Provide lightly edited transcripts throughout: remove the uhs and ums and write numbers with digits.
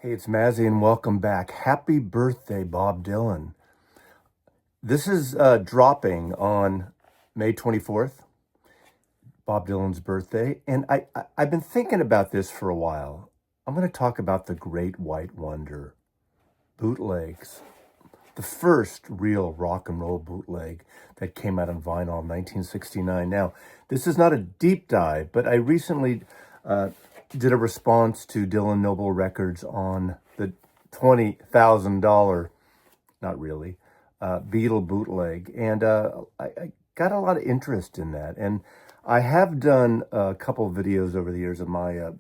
Hey, it's Mazzy, and welcome back. Happy birthday, Bob Dylan. This is dropping on May 24th, Bob Dylan's birthday. And I've been thinking about this for a while. I'm going to talk about the Great White Wonder, bootlegs, the first real rock and roll bootleg that came out on vinyl in 1969. Now, this is not a deep dive, but I recently did a response to Dylan Noble Records on the $20,000, not really, Beatle bootleg. And I got a lot of interest in that. And I have done a couple of videos over the years of my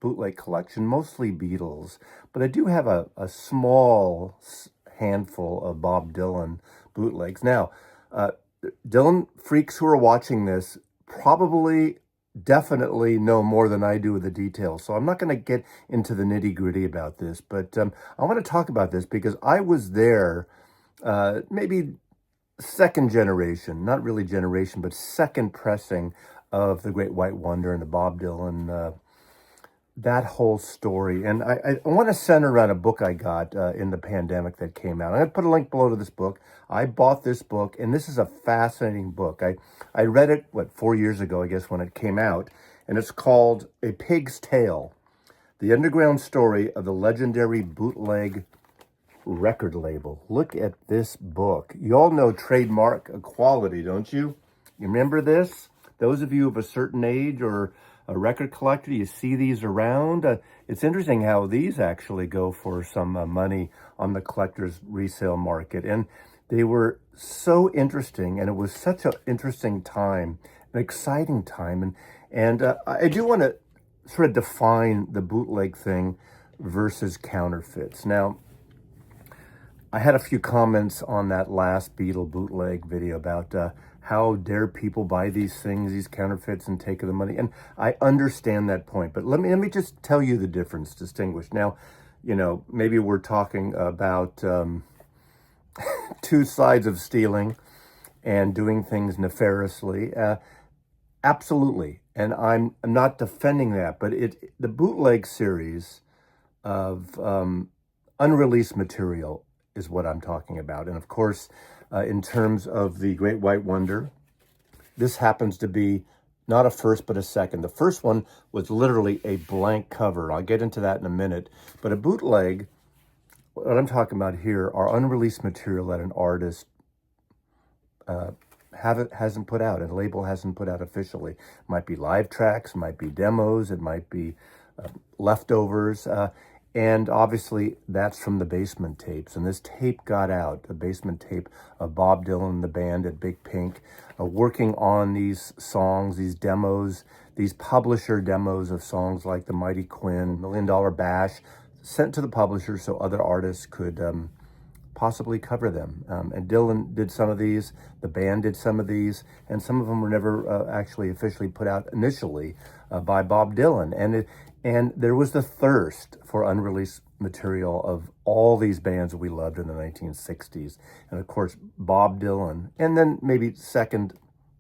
bootleg collection, mostly Beatles, but I do have a small handful of Bob Dylan bootlegs. Now, Dylan freaks who are watching this probably definitely know more than I do of the details. So I'm not going to get into the nitty gritty about this, but I want to talk about this because I was there, maybe second generation, not really generation, but second pressing of the Great White Wonder and the Bob Dylan, that whole story. And I want to center around a book I got in the pandemic that came out. I'm going to put a link below to this book. I bought this book, and this is a fascinating book. I read it, 4 years ago, I guess, when it came out, and it's called A Pig's Tale, The Underground Story of the Legendary Bootleg Record Label. Look at this book. You all know Trademark of Quality, don't you? You remember this? Those of you of a certain age or a record collector, you see these around. It's interesting how these actually go for some money on the collector's resale market. And they were so interesting, and it was such an interesting time, an exciting time. And I do want to sort of define the bootleg thing versus counterfeits. Now, I had a few comments on that last Beatle bootleg video about how dare people buy these things, these counterfeits, and take the money. And I understand that point, but let me just tell you the difference, distinguish. Now, maybe we're talking about two sides of stealing and doing things nefariously. Absolutely, and I'm not defending that, but the bootleg series of unreleased material is what I'm talking about. And of course, in terms of the Great White Wonder, this happens to be not a first, but a second. The first one was literally a blank cover. I'll get into that in a minute. But a bootleg, what I'm talking about here, are unreleased material that an artist hasn't put out, and a label hasn't put out officially. It might be live tracks, it might be demos, it might be leftovers. And obviously, that's from the basement tapes. And this tape got out, the basement tape of Bob Dylan and the band at Big Pink, working on these songs, these demos, these publisher demos of songs like The Mighty Quinn, $1 Million Bash, sent to the publisher so other artists could possibly cover them. And Dylan did some of these, the band did some of these, and some of them were never actually officially put out initially by Bob Dylan. And there was the thirst for unreleased material of all these bands we loved in the 1960s. And of course, Bob Dylan, and then maybe second,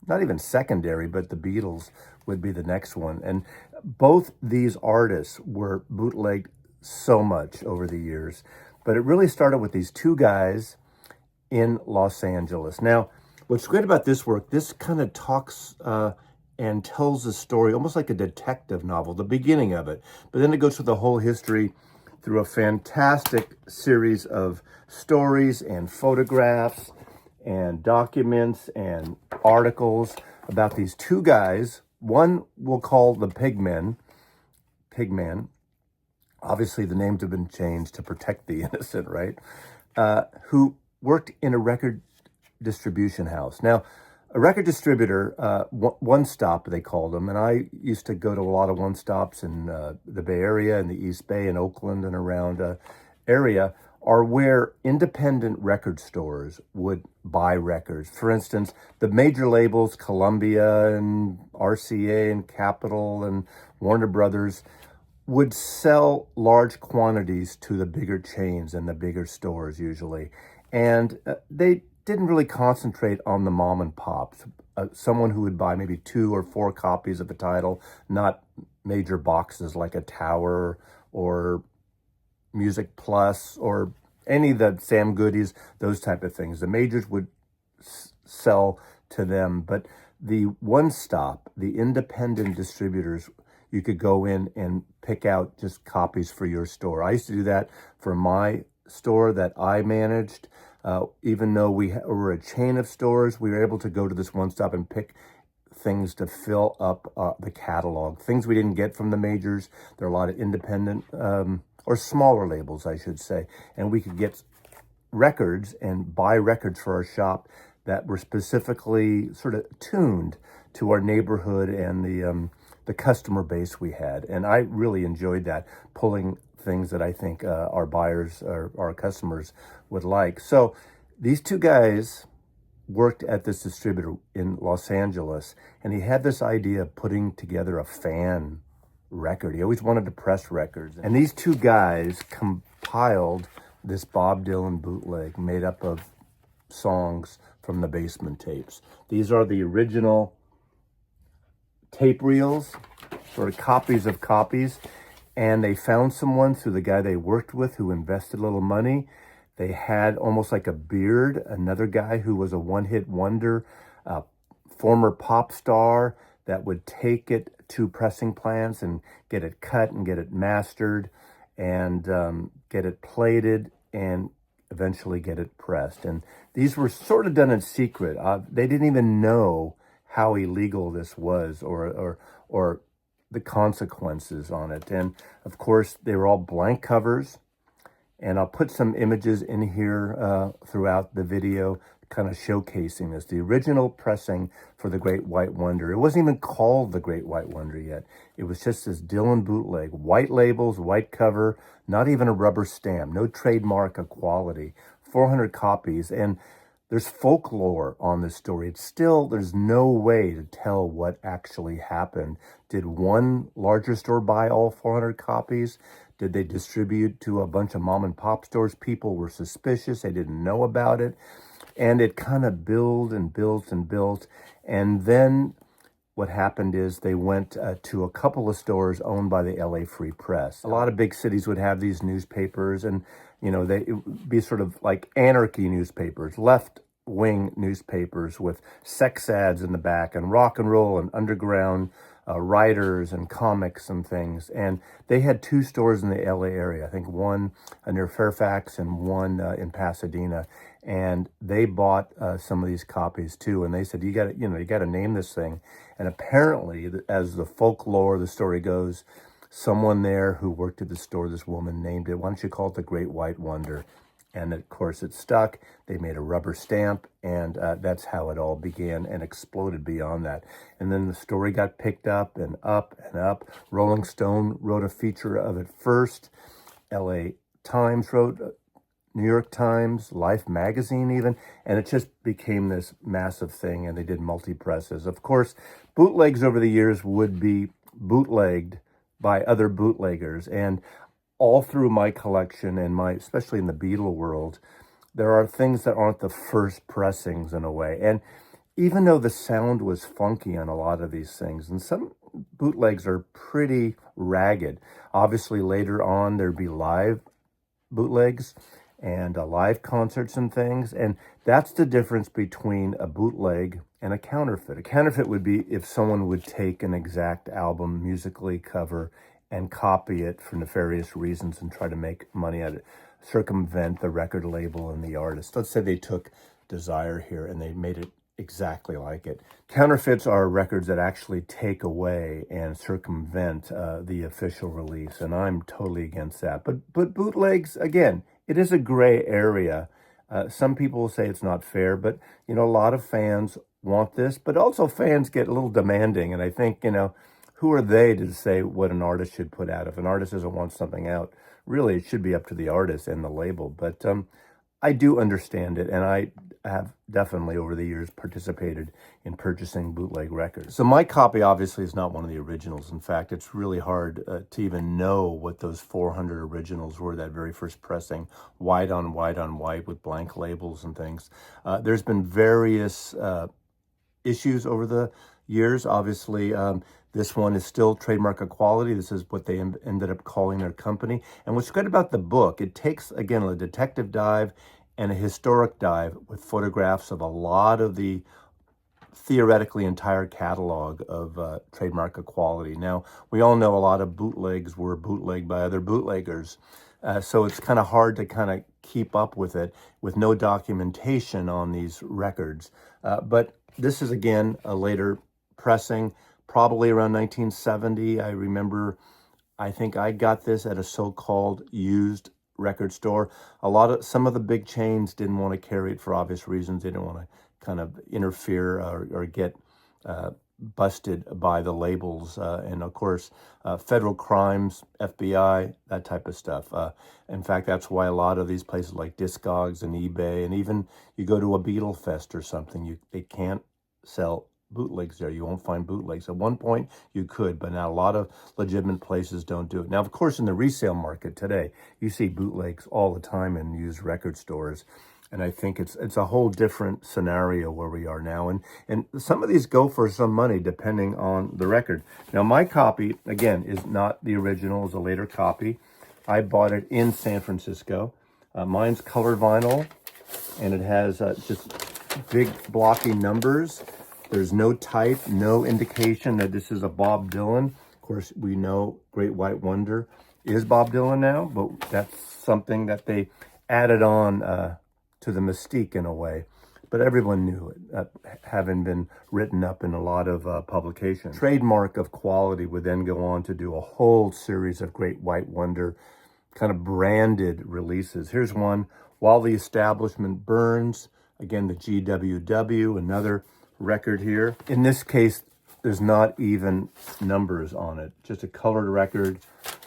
not even secondary, but the Beatles would be the next one. And both these artists were bootlegged so much over the years. But it really started with these two guys in Los Angeles. Now, what's great about this work, this kind of talks and tells the story almost like a detective novel, the beginning of it. But then it goes through the whole history through a fantastic series of stories and photographs and documents and articles about these two guys. One we'll call the Pigman. Obviously, the names have been changed to protect the innocent, right? Who worked in a record distribution house. Now, a record distributor, one stop they called them, and I used to go to a lot of one stops in the Bay Area and the East Bay and Oakland and around area, are where independent record stores would buy records. For instance, the major labels, Columbia and RCA and Capitol and Warner Brothers, would sell large quantities to the bigger chains and the bigger stores usually. And they didn't really concentrate on the mom and pops, someone who would buy maybe 2 or 4 copies of a title, not major boxes like a Tower or Music Plus or any of the Sam Goody's, those type of things. The majors would sell to them, but the one stop, the independent distributors, you could go in and pick out just copies for your store. I used to do that for my store that I managed. Even though we were a chain of stores, we were able to go to this one stop and pick things to fill up the catalog. Things we didn't get from the majors. There are a lot of independent or smaller labels, I should say. And we could get records and buy records for our shop that were specifically sort of tuned to our neighborhood and the customer base we had. And I really enjoyed that, pulling things that I think our buyers or our customers would like. So these two guys worked at this distributor in Los Angeles, and he had this idea of putting together a fan record. He always wanted to press records. And these two guys compiled this Bob Dylan bootleg made up of songs from the Basement tapes. These are the original tape reels, sort of copies of copies. And they found someone through the guy they worked with who invested a little money. They had almost like a beard, another guy who was a one-hit wonder, former pop star that would take it to pressing plants and get it cut and get it mastered and get it plated and eventually get it pressed. And these were sort of done in secret. They didn't even know how illegal this was or the consequences on it. And of course, they were all blank covers. And I'll put some images in here throughout the video, kind of showcasing this. The original pressing for The Great White Wonder. It wasn't even called The Great White Wonder yet. It was just this Dylan bootleg. White labels, white cover, not even a rubber stamp, no trademark of quality. 400 copies. And there's folklore on this story. It's still, there's no way to tell what actually happened. Did one larger store buy all 400 copies? Did they distribute to a bunch of mom and pop stores? People were suspicious. They didn't know about it. And it kind of built and built and built. And then what happened is they went to a couple of stores owned by the LA Free Press. A lot of big cities would have these newspapers, and it would be sort of like anarchy newspapers, left-wing newspapers with sex ads in the back and rock and roll and underground writers and comics and things. And they had two stores in the LA area, I think one near Fairfax and one in Pasadena. And they bought some of these copies too. And they said, you got to name this thing. And apparently, as the folklore, the story goes, someone there who worked at the store, this woman named it, why don't you call it The Great White Wonder? And of course it stuck. They made a rubber stamp, and that's how it all began and exploded beyond that. And then the story got picked up and up and up. Rolling Stone wrote a feature of it first. LA Times wrote, New York Times, Life magazine even, and it just became this massive thing, and they did multi-presses. Of course, bootlegs over the years would be bootlegged by other bootleggers, and all through my collection and especially in the Beatle world, there are things that aren't the first pressings in a way. And even though the sound was funky on a lot of these things, and some bootlegs are pretty ragged. Obviously, later on, there'd be live bootlegs and live concerts and things. And that's the difference between a bootleg and a counterfeit. A counterfeit would be if someone would take an exact album, musically cover, and copy it for nefarious reasons and try to make money at it, circumvent the record label and the artist. Let's say they took Desire here and they made it exactly like it. Counterfeits are records that actually take away and circumvent the official release, and I'm totally against that. But bootlegs, again, it is a gray area. Some people will say it's not fair, but a lot of fans want this, but also fans get a little demanding, and I think who are they to say what an artist should put out? If an artist doesn't want something out, really it should be up to the artist and the label. But I do understand it, and I have definitely over the years participated in purchasing bootleg records. So my copy obviously is not one of the originals. In fact, it's really hard to even know what those 400 originals were, that very first pressing, white on white on white with blank labels and things. There's been various issues over the years. Obviously, this one is still Trademark of Quality. This is what they ended up calling their company. And what's great about the book, it takes, again, a detective dive and a historic dive with photographs of a lot of the theoretically entire catalog of Trademark of Quality. Now, we all know a lot of bootlegs were bootlegged by other bootleggers. So it's kind of hard to kind of keep up with it with no documentation on these records. But this is, again, a later pressing, probably around 1970. I remember, I think I got this at a so-called used record store. Some of the big chains didn't want to carry it for obvious reasons. They didn't want to kind of interfere or get busted by the labels. And of course, federal crimes, FBI, that type of stuff. In fact, that's why a lot of these places like Discogs and eBay, and even you go to a Beatle Fest or something, they can't sell bootlegs there. You won't find bootlegs. At one point you could, but now a lot of legitimate places don't do it. Now, of course, in the resale market today, you see bootlegs all the time in used record stores. And I think it's a whole different scenario where we are now. And some of these go for some money depending on the record. Now, my copy, again, is not the original. It's a later copy. I bought it in San Francisco. Mine's colored vinyl, and it has just big blocky numbers. There's no type, no indication that this is a Bob Dylan. Of course, we know Great White Wonder is Bob Dylan now, but that's something that they added on to the mystique in a way. But everyone knew it, having been written up in a lot of publications. Trademark of Quality would then go on to do a whole series of Great White Wonder kind of branded releases. Here's one, While the Establishment Burns. Again, the GWW, another record here. In this case, there's not even numbers on it, just a colored record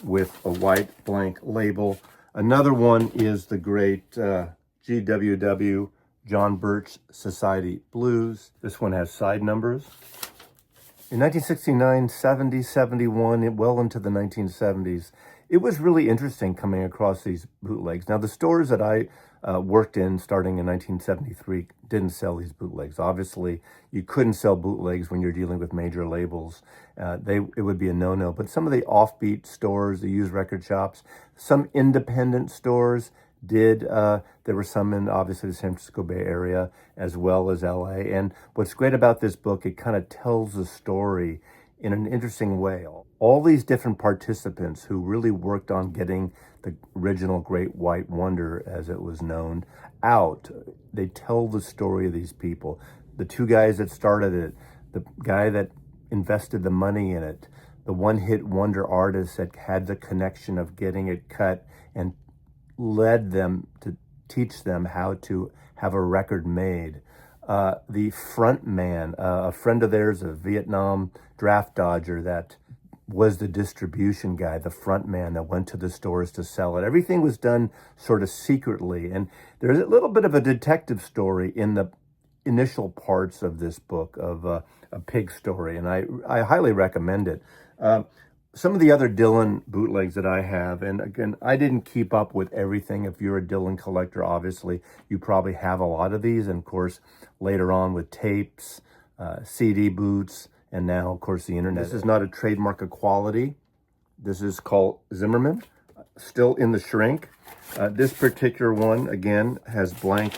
with a white blank label. Another one is the great GWW John Birch Society Blues. This one has side numbers. In 1969, 70, 71, well into the 1970s, it was really interesting coming across these bootlegs. Now, the stores that I worked in starting in 1973 didn't sell these bootlegs. Obviously, you couldn't sell bootlegs when you're dealing with major labels. It would be a no-no. But some of the offbeat stores, the used record shops, some independent stores did. There were some in, obviously, the San Francisco Bay Area as well as LA. And what's great about this book, it kind of tells the story in an interesting way. All these different participants who really worked on getting the original Great White Wonder, as it was known, out. They tell the story of these people. The two guys that started it, the guy that invested the money in it, the one-hit wonder artist that had the connection of getting it cut and led them to teach them how to have a record made. The front man, a friend of theirs, a Vietnam draft dodger that was the distribution guy, the front man that went to the stores to sell it. Everything was done sort of secretly. And there's a little bit of a detective story in the initial parts of this book of a pig story. And I highly recommend it. Some of the other Dylan bootlegs that I have, and again, I didn't keep up with everything. If you're a Dylan collector, obviously, you probably have a lot of these. And of course, later on with tapes, CD boots, and now, of course, the internet. This is not a Trademark of Quality. This is called Zimmerman, still in the shrink. This particular one, again, has blank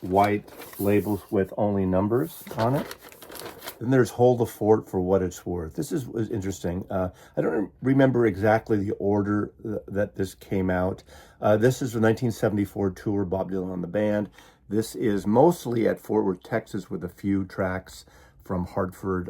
white labels with only numbers on it. Then there's Hold the Fort for What It's Worth. This was interesting. I don't remember exactly the order that this came out. This is the 1974 tour, Bob Dylan on the band. This is mostly at Fort Worth, Texas, with a few tracks from Hartford,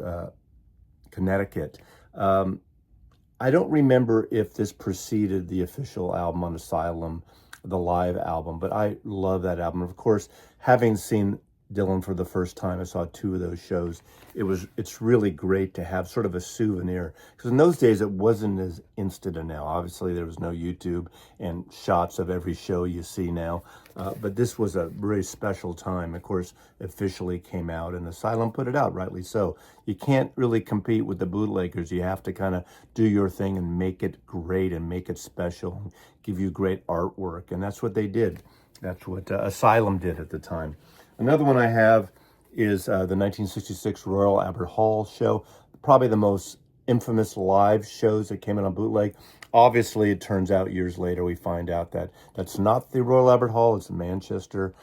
Connecticut. I don't remember if this preceded the official album on Asylum, the live album, but I love that album. Of course, having seen Dylan for the first time, I saw 2 of those shows. It's really great to have sort of a souvenir, because in those days it wasn't as instant as now. Obviously, there was no YouTube and shots of every show you see now, but this was a very special time. Of course, officially came out, and Asylum put it out, rightly so. You can't really compete with the bootleggers. You have to kind of do your thing and make it great and make it special, and give you great artwork, and that's what they did. That's what Asylum did at the time. Another one I have is the 1966 Royal Albert Hall show, probably the most infamous live shows that came out on bootleg. Obviously, it turns out years later we find out that that's not the Royal Albert Hall, it's a Manchester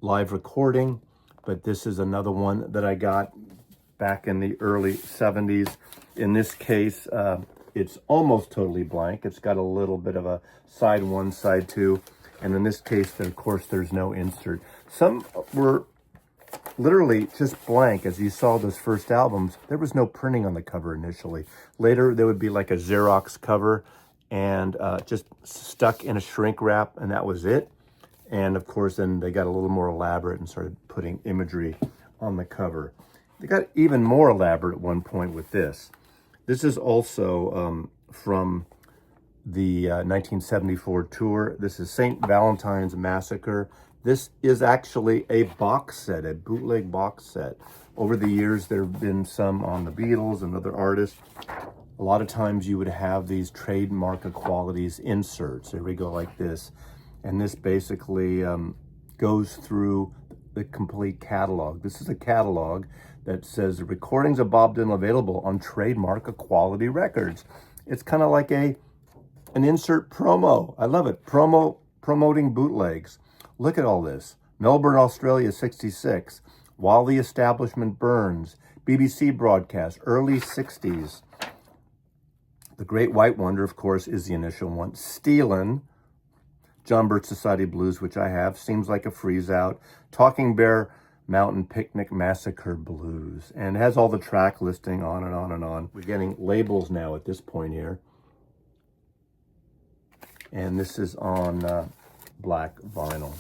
live recording, but this is another one that I got back in the early 70s. In this case, it's almost totally blank. It's got a little bit of a side one, side two, and in this case, of course, there's no insert. Some were literally just blank. As you saw those first albums, there was no printing on the cover initially. Later, there would be like a Xerox cover and just stuck in a shrink wrap, and that was it. And of course, then they got a little more elaborate and started putting imagery on the cover. They got even more elaborate at one point with this. This is also from the 1974 tour. This is St. Valentine's Massacre. This is actually a box set, a bootleg box set. Over the years, there have been some on the Beatles and other artists. A lot of times you would have these Trademark of Quality's inserts. There we go, like this. And this basically goes through the complete catalog. This is a catalog that says the recordings of Bob Dylan available on Trademark of Quality records. It's kind of like an insert promo. I love it. Promoting bootlegs. Look at all this. Melbourne, Australia, 66. While the Establishment Burns. BBC broadcast, early 60s. The Great White Wonder, of course, is the initial one. Stealin'. John Birch Society Blues, which I have. Seems like a freeze out. Talking Bear Mountain Picnic Massacre Blues. And it has all the track listing on and on and on. We're getting labels now at this point here. And this is on black vinyl.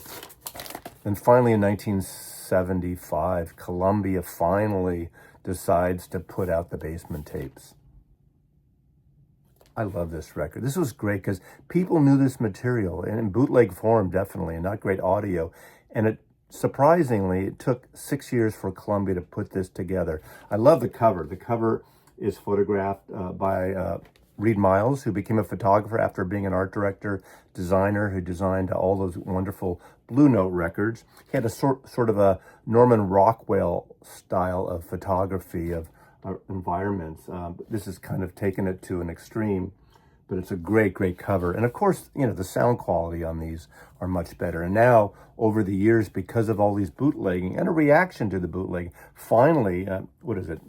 And finally in 1975, Columbia finally decides to put out the Basement tapes. I love this record. This was great because people knew this material, and in bootleg form, definitely, and not great audio. And it surprisingly, it took 6 years for Columbia to put this together. I love the cover. The cover is photographed by Reed Miles, who became a photographer after being an art director, designer, who designed all those wonderful Blue Note records. He had a sort of a Norman Rockwell style of photography of environments. This has kind of taken it to an extreme, but it's a great, great cover. And of course, you know, the sound quality on these are much better. And now, over the years, because of all these bootlegging and a reaction to the bootleg, finally, what is it?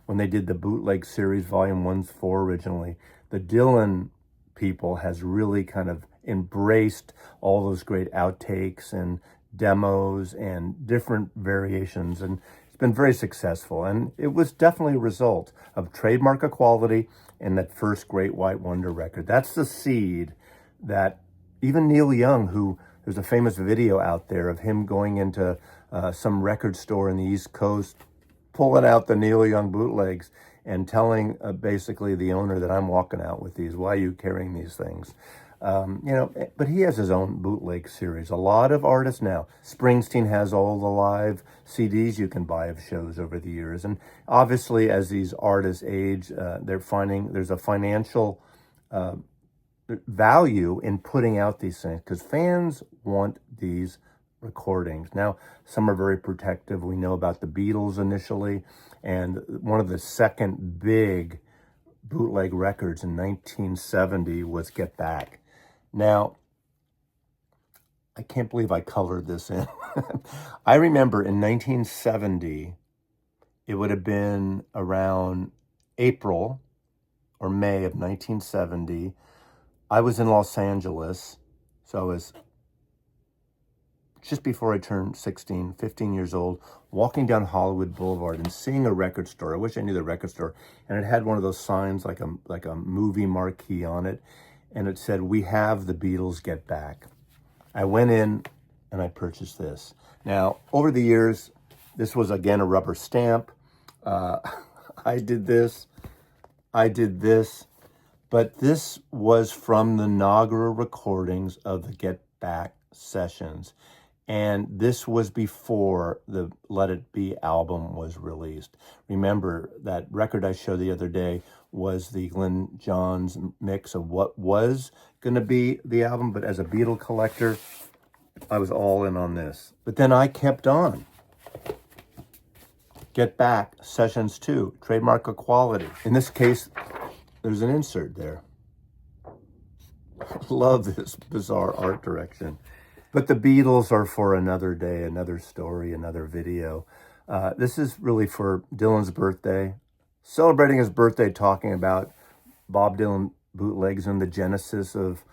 When they did the bootleg series, volume 1-4 originally, the Dylan people has really kind of embraced all those great outtakes and demos and different variations, and it's been very successful. And it was definitely a result of Trademark of Quality and that first Great White Wonder record. That's the seed that even Neil Young, who there's a famous video out there of him going into some record store in the East Coast, pulling out the Neil Young bootlegs and telling basically the owner that I'm walking out with these. Why are you carrying these things? You know, but he has his own bootleg series. A lot of artists now. Springsteen has all the live CDs you can buy of shows over the years. And obviously, as these artists age, they're finding there's a financial value in putting out these things because fans want these recordings. Now, some are very protective. We know about the Beatles initially, and one of the second big bootleg records in 1970 was Get Back. Now, I can't believe I colored this in. I remember in 1970, it would have been around April or May of 1970. I was in Los Angeles, so I was just before I turned 16, 15 years old, walking down Hollywood Boulevard and seeing a record store. I wish I knew the record store. And it had one of those signs like a movie marquee on it. And it said, "We have the Beatles, Get Back." I went in and I purchased this. Now, over the years, this was again a rubber stamp. I did this. But this was from the inaugural recordings of the Get Back sessions. And this was before the Let It Be album was released. Remember, that record I showed the other day was the Glyn Johns mix of what was going to be the album. But as a Beatle collector, I was all in on this. But then I kept on. Get Back, Sessions 2, Trademark of Quality. In this case, there's an insert there. Love this bizarre art direction. But the Beatles are for another day, another story, another video. This is really for Dylan's birthday, celebrating his birthday, talking about Bob Dylan bootlegs and the genesis of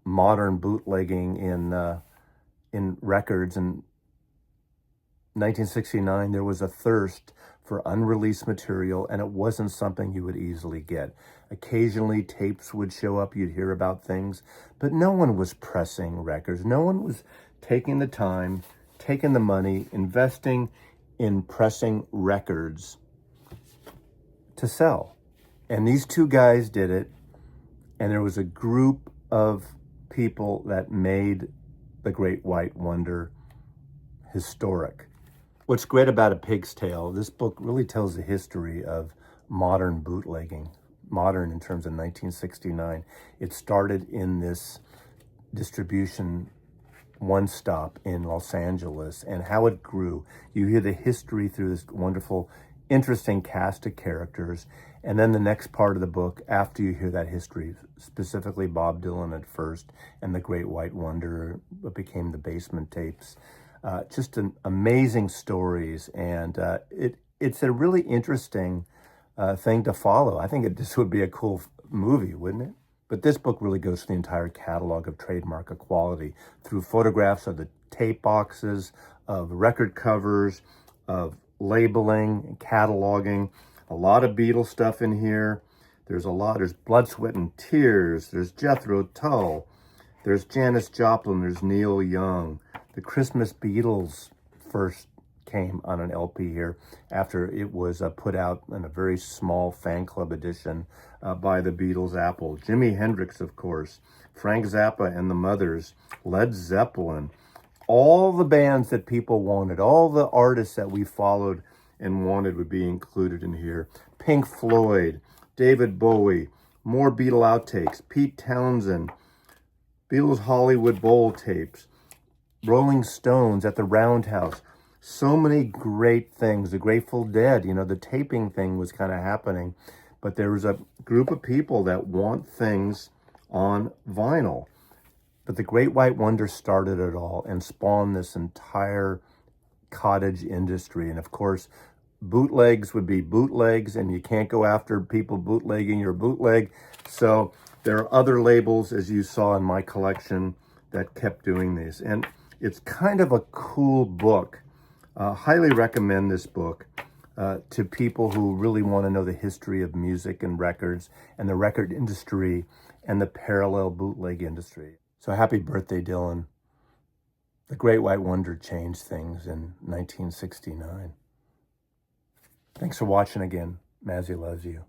modern bootlegging in records. In 1969, there was a thirst for unreleased material, and it wasn't something you would easily get. Occasionally, tapes would show up, you'd hear about things, but no one was pressing records. No one was taking the time, taking the money, investing in pressing records to sell. And these two guys did it, and there was a group of people that made The Great White Wonder historic. What's great about A Pig's Tale, this book really tells the history of modern bootlegging, modern in terms of 1969. It started in this distribution one-stop in Los Angeles and how it grew. You hear the history through this wonderful, interesting cast of characters. And then the next part of the book, after you hear that history, specifically Bob Dylan at first and The Great White Wonder, what became the Basement Tapes, just amazing stories. And it's a really interesting thing to follow. I think this would be a cool movie, wouldn't it? But this book really goes through the entire catalog of Trademark of Quality through photographs of the tape boxes, of record covers, of labeling and cataloging. A lot of Beatles stuff in here. There's Blood, Sweat, and Tears. There's Jethro Tull. There's Janis Joplin. There's Neil Young. The Christmas Beatles first came on an LP here after it was put out in a very small fan club edition by the Beatles Apple. Jimi Hendrix, of course, Frank Zappa and the Mothers, Led Zeppelin, all the bands that people wanted, all the artists that we followed and wanted would be included in here. Pink Floyd, David Bowie, more Beatle outtakes, Pete Townsend, Beatles Hollywood Bowl tapes, Rolling Stones at the Roundhouse. So many great things. The Grateful Dead, the taping thing was kind of happening, but there was a group of people that want things on vinyl. But the Great White Wonder started it all and spawned this entire cottage industry. And of course, bootlegs would be bootlegs, and you can't go after people bootlegging your bootleg. So there are other labels, as you saw in my collection, that kept doing these. And it's kind of a cool book. Highly recommend this book to people who really want to know the history of music and records and the record industry and the parallel bootleg industry. So happy birthday, Dylan. The Great White Wonder changed things in 1969. Thanks for watching again. Mazzy loves you.